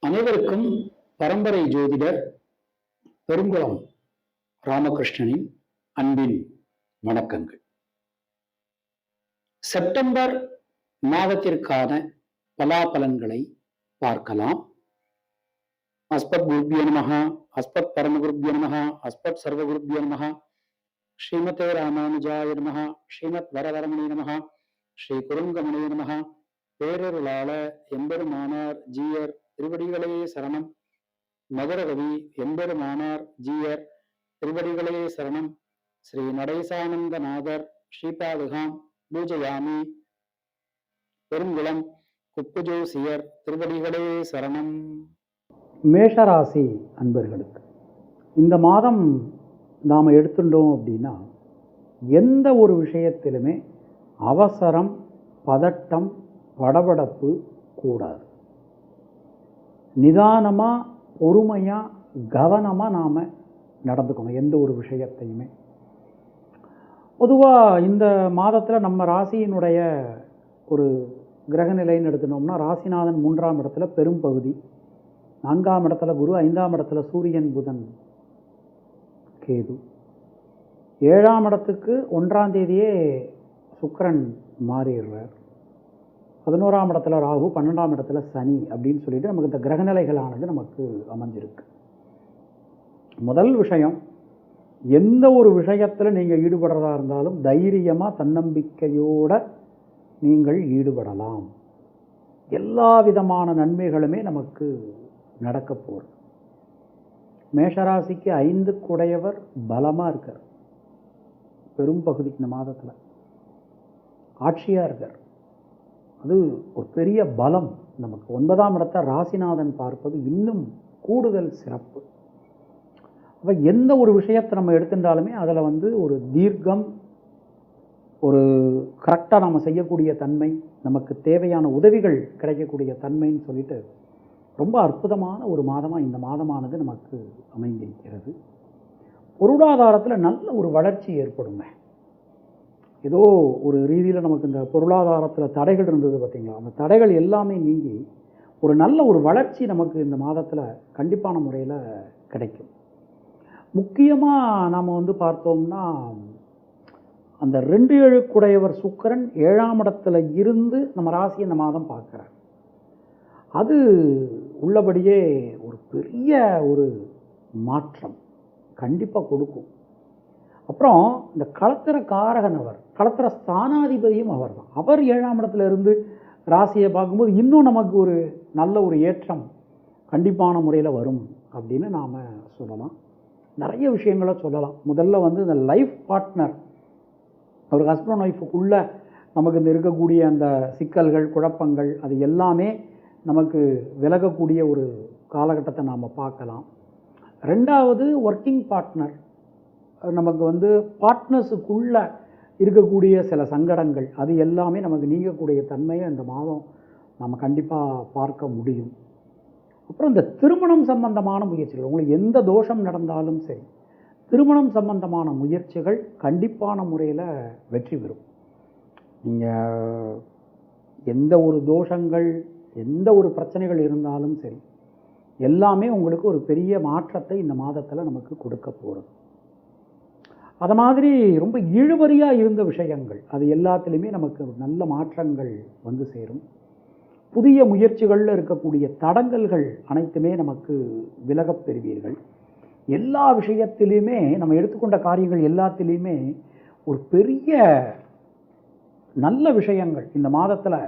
அனைவருக்கும் பரம்பரை ஜோதிடர் பெருங்குளம் ராமகிருஷ்ணனின் அன்பின் வணக்கங்கள். செப்டம்பர் மாதத்திற்கான பலாபலன்களை பார்க்கலாம். அஸ்பத் குருபிய நமஹ, அஸ்பத் பரமகுருபிய நமஹ, அஸ்பத் சர்வகுருபிய நமஹ, ஸ்ரீமதே ராமானுஜாய நமஹ, ஸ்ரீமத் வரவரமணி நமஹ, ஸ்ரீ குருங்கமணி நமஹ. பேரருளாள எம்பெருமானார் ஜீயர் திருவடிகளே சரணம். மதுரகவி எம்பெருமானார் ஜீயர் திருவடிகளே சரணம். ஸ்ரீ நடேசானந்தநாதர் ஸ்ரீபாதுகாம் பூஜயாமி. பெருங்குளம் குப்புஜோசியர் திருவடிகளே சரணம். மேஷராசி அன்பர்களுக்கு இந்த மாதம் நாம் எடுத்துட்டோம் அப்படின்னா, எந்த ஒரு விஷயத்திலுமே அவசரம், பதட்டம், படபடப்பு கூடாது. நிதானமாக, பொறுமையாக, கவனமாக நாம் நடந்துக்கணும் எந்த ஒரு விஷயத்தையுமே. பொதுவாக இந்த மாதத்தில் நம்ம ராசியினுடைய ஒரு கிரகநிலைன்னு எடுத்துனோம்னா, ராசிநாதன் 3ஆம் இடத்துல பெரும்பகுதி, 4ஆம் இடத்துல குரு, 5ஆம் இடத்துல சூரியன், புதன், கேது, 7ஆம் இடத்துக்கு 1ஆம் தேதியே சுக்கிரன் மாறிடுறார், 11ஆம் இடத்துல ராகு, 12ஆம் இடத்துல சனி அப்படின்னு சொல்லிட்டு நமக்கு இந்த கிரகநிலைகளானது நமக்கு அமைஞ்சிருக்கு. முதல் விஷயம், எந்த ஒரு விஷயத்தில் நீங்கள் ஈடுபடுறதா இருந்தாலும் தைரியமாக தன்னம்பிக்கையோடு நீங்கள் ஈடுபடலாம். எல்லா விதமான நன்மைகளுமே நமக்கு நடக்க போகுது. மேஷராசிக்கு 5க்கு உடையவர் பலமாக இருக்கார். பெரும்பகுதி இந்த மாதத்தில் ஆட்சியாக இருக்கார். அது ஒரு பெரிய பலம் நமக்கு. 9ஆம் இடத்தை ராசிநாதன் பார்ப்பது இன்னும் கூடுதல் சிறப்பு. அப்போ எந்த ஒரு விஷயத்தை நம்ம எடுத்துட்டாலுமே அதில் ஒரு தீர்க்கம், ஒரு கரெக்டாக நம்ம செய்யக்கூடிய தன்மை, நமக்கு தேவையான உதவிகள் கிடைக்கக்கூடிய தன்மைன்னு சொல்லிட்டு ரொம்ப அற்புதமான ஒரு மாதமாக இந்த மாதமானது நமக்கு அமைந்திருக்கிறது. பொருளாதாரத்தில் நல்ல ஒரு வளர்ச்சி ஏற்படுங்க. ஏதோ ஒரு ரீதியில் நமக்கு இந்த பொருளாதாரத்தில் தடைகள் இருந்தது பார்த்திங்களா, அந்த தடைகள் எல்லாமே நீங்கி ஒரு நல்ல ஒரு வளர்ச்சி நமக்கு இந்த மாதத்தில் கண்டிப்பான முறையில் கிடைக்கும். முக்கியமாக நாம் பார்த்தோம்னா, அந்த 2 சுக்கிரன் 7ஆம் இடத்துல இருந்து நம்ம ராசி இந்த மாதம் பார்க்குறார். அது உள்ளபடியே ஒரு பெரிய ஒரு மாற்றம் கண்டிப்பாக கொடுக்கும். அப்புறம் இந்த களத்திர காரகன் அவர், களத்திர ஸ்தானாதிபதியும் அவர் தான். அவர் 7ஆம் இடத்துல இருந்து ராசியை பார்க்கும்போது இன்னும் நமக்கு ஒரு நல்ல ஒரு ஏற்றம் கண்டிப்பான முறையில் வரும் அப்படின்னு நாம் சொல்லலாம். நிறைய விஷயங்களை சொல்லலாம். முதல்ல இந்த லைஃப் பார்ட்னர், ஒரு ஹஸ்பண்ட் ஒய்ஃபுக்குள்ளே நமக்கு இந்த இருக்கக்கூடிய அந்த சிக்கல்கள், குழப்பங்கள், அது எல்லாமே நமக்கு விலகக்கூடிய ஒரு காலகட்டத்தை நாம் பார்க்கலாம். 2வது ஒர்க்கிங் பார்ட்னர், நமக்கு பார்ட்னர்ஸுக்குள்ளே இருக்கக்கூடிய சில சங்கடங்கள், அது எல்லாமே நமக்கு நீங்கக்கூடிய தன்மையை இந்த மாதம் நம்ம கண்டிப்பாக பார்க்க முடியும். அப்புறம் இந்த திருமணம் சம்பந்தமான முயற்சிகள், உங்களுக்கு எந்த தோஷம் நடந்தாலும் சரி, திருமணம் சம்பந்தமான முயற்சிகள் கண்டிப்பான முறையில் வெற்றி பெறும். நீங்கள் எந்த ஒரு தோஷங்கள், எந்த ஒரு பிரச்சனைகள் இருந்தாலும் சரி, எல்லாமே உங்களுக்கு ஒரு பெரிய மாற்றத்தை இந்த மாதத்தில் நமக்கு கொடுக்க போகிறது. அது மாதிரி ரொம்ப இழுபறியாக இருந்த விஷயங்கள், அது எல்லாத்துலேயுமே நமக்கு நல்ல மாற்றங்கள் சேரும். புதிய முயற்சிகளில் இருக்கக்கூடிய தடங்கல்கள் அனைத்துமே நமக்கு விலகப் பெறுவீர்கள். எல்லா விஷயத்திலையுமே நம்ம எடுத்துக்கொண்ட காரியங்கள் எல்லாத்திலையுமே ஒரு பெரிய நல்ல விஷயங்கள் இந்த மாதத்தில்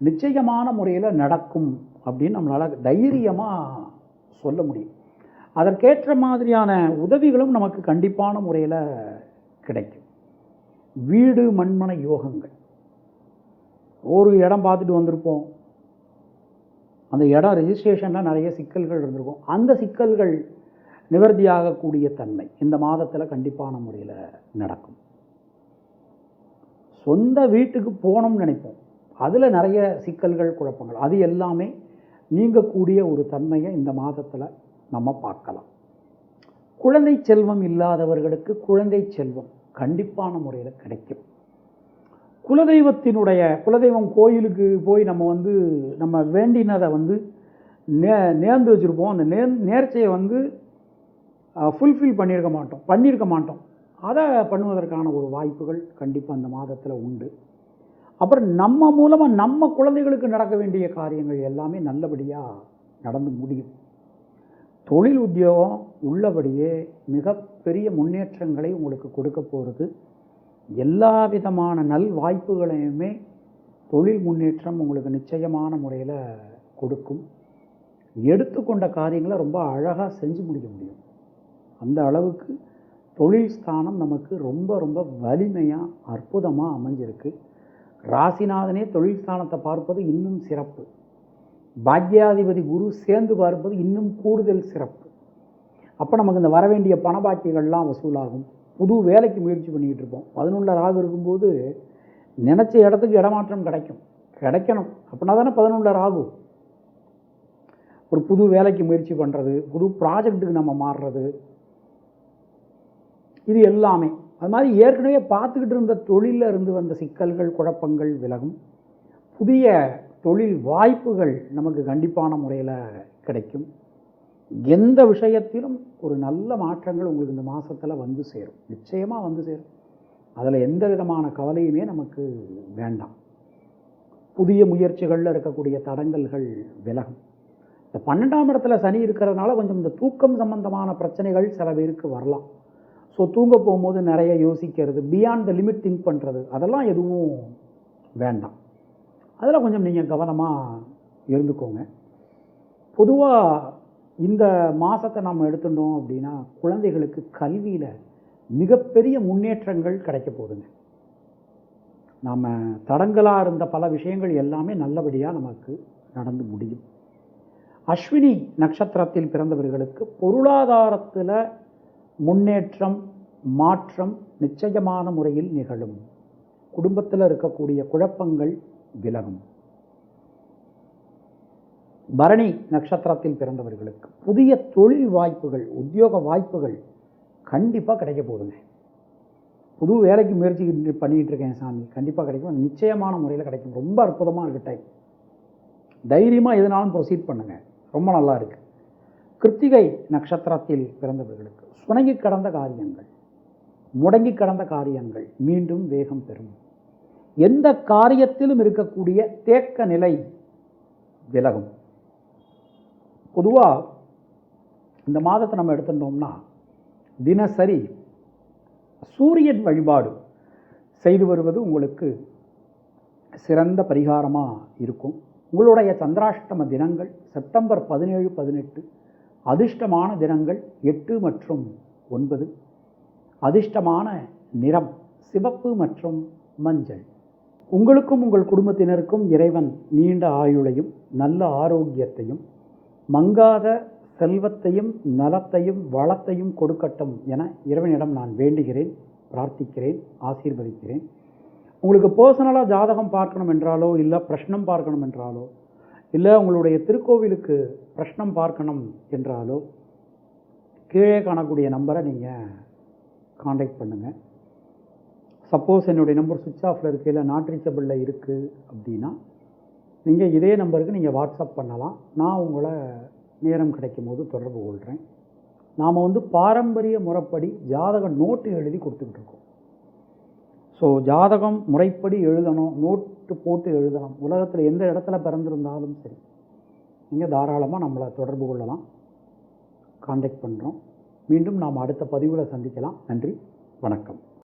நிச்சயமான முறையில் நடக்கும் அப்படின்னு நம்மளால் தைரியமாக சொல்ல முடியும். அதற்கேற்ற மாதிரியான உதவிகளும் நமக்கு கண்டிப்பான முறையில் கிடைக்கும். வீடு மண்மனை யோகங்கள், ஒரு இடம் பார்த்துட்டு வந்திருப்போம், அந்த இடம் ரெஜிஸ்ட்ரேஷனில் நிறைய சிக்கல்கள் இருந்திருக்கும், அந்த சிக்கல்கள் நிவர்த்தியாகக்கூடிய தன்மை இந்த மாதத்தில் கண்டிப்பான முறையில் நடக்கும். சொந்த வீட்டுக்கு போகணும்னு நினைப்போம், அதில் நிறைய சிக்கல்கள், குழப்பங்கள், அது எல்லாமே நீங்கக்கூடிய ஒரு தன்மையை இந்த மாதத்தில் நம்ம பார்க்கலாம். குழந்தை செல்வம் இல்லாதவர்களுக்கு குழந்தை செல்வம் கண்டிப்பான முறையில் கிடைக்கும். குலதெய்வம் கோயிலுக்கு போய் நம்ம வேண்டினதை நேர்ந்து வச்சுருப்போம். அந்த நேர்ச்சையை வந்து ஃபுல்ஃபில் பண்ணியிருக்க மாட்டோம். அதை பண்ணுவதற்கான ஒரு வாய்ப்புகள் கண்டிப்பாக அந்த மாதத்தில் உண்டு. அப்புறம் நம்ம மூலமாக நம்ம குழந்தைகளுக்கு நடக்க வேண்டிய காரியங்கள் எல்லாமே நல்லபடியாக நடந்து முடியும். தொழில் உத்தியோகம் உள்ளபடியே மிகப்பெரிய முன்னேற்றங்களை உங்களுக்கு கொடுக்க போகிறது. எல்லா விதமான நல் வாய்ப்புகளையுமே தொழில் முன்னேற்றம் உங்களுக்கு நிச்சயமான முறையில் கொடுக்கும். எடுத்துக்கொண்ட காரியங்களை ரொம்ப அழகாக செஞ்சு முடிக்க முடியும். அந்த அளவுக்கு தொழில் ஸ்தானம் நமக்கு ரொம்ப ரொம்ப வலிமையாக அற்புதமாக அமைஞ்சிருக்கு. ராசிநாதனே தொழில் ஸ்தானத்தை பார்ப்பது இன்னும் சிறப்பு. பாக்யாதிபதி குரு சேர்ந்து பார்ப்பது இன்னும் கூடுதல் சிறப்பு. அப்போ நமக்கு இந்த வரவேண்டிய பணபாக்கியங்கள்லாம் வசூலாகும். புது வேலைக்கு முயற்சி பண்ணிக்கிட்டு இருப்போம். 11 ராகு இருக்கும்போது நினச்ச இடத்துக்கு இடமாற்றம் கிடைக்கணும். அப்படின்னா தானே 11 ராகு. ஒரு புது வேலைக்கு முயற்சி பண்ணுறது, புது ப்ராஜெக்ட்டுக்கு நம்ம மாறுறது, இது எல்லாமே. அது மாதிரி ஏற்கனவே பார்த்துக்கிட்டு இருந்த தொழிலில் இருந்து வந்த சிக்கல்கள், குழப்பங்கள் விலகும். புதிய தொழில் வாய்ப்புகள் நமக்கு கண்டிப்பான முறையில் கிடைக்கும். எந்த விஷயத்திலும் ஒரு நல்ல மாற்றங்கள் உங்களுக்கு இந்த மாதத்தில் வந்து சேரும். நிச்சயமாக வந்து சேரும். அதில் எந்த விதமான கவலையுமே நமக்கு வேண்டாம். புதிய முயற்சிகளில் இருக்கக்கூடிய தடங்கல்கள் விலகும். இந்த 12ஆம் இடத்துல சனி இருக்கிறதுனால கொஞ்சம் இந்த தூக்கம் சம்பந்தமான பிரச்சனைகள் சில பேருக்கு வரலாம். ஸோ தூங்க போகும்போது நிறைய யோசிக்கிறது, பியாண்ட் த லிமிட் திங்க் பண்ணுறது, அதெல்லாம் எதுவும் வேண்டாம். அதில் கொஞ்சம் நீங்கள் கவனமாக இருந்துக்கோங்க. பொதுவாக இந்த மாதத்தை நம்ம எடுத்துட்டோம் அப்படின்னா குழந்தைகளுக்கு கல்வியில் மிகப்பெரிய முன்னேற்றங்கள் கிடைக்க போகுதுங்க. நாம் தடங்களாக இருந்த பல விஷயங்கள் எல்லாமே நல்லபடியாக நமக்கு நடந்து முடியும். அஸ்வினி நட்சத்திரத்தில் பிறந்தவர்களுக்கு பொருளாதாரத்தில் முன்னேற்றம், மாற்றம் நிச்சயமான முறையில் நிகழும். குடும்பத்தில் இருக்கக்கூடிய குழப்பங்கள் விலகும். பரணி நட்சத்திரத்தில் பிறந்தவர்களுக்கு புதிய தொழில் வாய்ப்புகள், உத்தியோக வாய்ப்புகள் கண்டிப்பாக கிடைக்க போகுதுங்க. புது வேலைக்கு முயற்சி பண்ணிகிட்டு இருக்கேன் சாமி, கண்டிப்பாக கிடைக்கும். நிச்சயமான முறையில் கிடைக்கும். ரொம்ப அற்புதமாக இருக்குது டைம். தைரியமாக எதுனாலும் ப்ரொசீட் பண்ணுங்கள். ரொம்ப நல்லா இருக்குது. கிருத்திகை நட்சத்திரத்தில் பிறந்தவர்களுக்கு சுணங்கி கடந்த காரியங்கள், முடங்கி கடந்த காரியங்கள் மீண்டும் வேகம் பெறும். எந்த காரியத்திலும் இருக்கக்கூடிய தேக்க நிலை விலகும். பொதுவாக இந்த மாதத்தை நம்ம எடுத்துட்டோம்னா தினசரி சூரியன் வழிபாடு செய்து வருவது உங்களுக்கு சிறந்த பரிகாரமாக இருக்கும். உங்களுடைய சந்திராஷ்டம தினங்கள் செப்டம்பர் 17, 18. அதிர்ஷ்டமான தினங்கள் 8 மற்றும் 9. அதிர்ஷ்டமான நிறம் சிவப்பு மற்றும் மஞ்சள். உங்களுக்கும் உங்கள் குடும்பத்தினருக்கும் இறைவன் நீண்ட ஆயுளையும் நல்ல ஆரோக்கியத்தையும் மங்காத செல்வத்தையும் நலத்தையும் வளத்தையும் கொடுக்கட்டும் என இறைவனிடம் நான் வேண்டுகிறேன், பிரார்த்திக்கிறேன், ஆசீர்வதிக்கிறேன். உங்களுக்கு பர்சனலாக ஜாதகம் பார்க்கணும் என்றாலோ, இல்லை பிரஷ்னம் பார்க்கணும் என்றாலோ, இல்லை உங்களுடைய திருக்கோவிலுக்கு பிரஷ்னம் பார்க்கணும் என்றாலோ கீழே காணக்கூடிய நம்பரை நீங்கள் காண்டாக்ட் பண்ணுங்கள். சப்போஸ் என்னுடைய நம்பர் சுவிட்ச் ஆஃபில் இருக்குது, இல்லை நாட் ரீச்சபிளில் இருக்குது அப்படின்னா நீங்கள் இதே நம்பருக்கு நீங்கள் வாட்ஸ்அப் பண்ணலாம். நான் உங்களை நேரம் கிடைக்கும் போது தொடர்பு கொள்கிறேன். நாம் பாரம்பரிய முறைப்படி ஜாதக நோட்டு எழுதி கொடுத்துக்கிட்டு இருக்கோம். ஸோ ஜாதகம் முறைப்படி எழுதணும், நோட்டு போட்டு எழுதணும். உலகத்தில் எந்த இடத்துல பிறந்திருந்தாலும் சரி நீங்கள் தாராளமாக நம்மளை தொடர்பு கொள்ளலாம். காண்டாக்ட் பண்ணுறோம். மீண்டும் நாம் அடுத்த பதிவில் சந்திக்கலாம். நன்றி, வணக்கம்.